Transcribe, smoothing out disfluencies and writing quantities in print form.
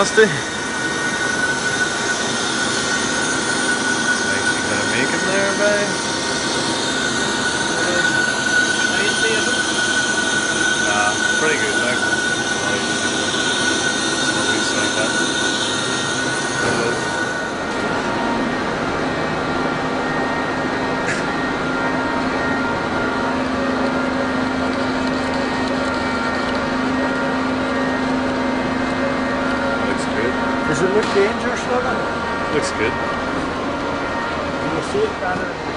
Nasty. Actually gonna make him there, babe. Nah, pretty good, like. Always like that. Looks good. Does it look dangerous, Logan? Looks good. You see it better.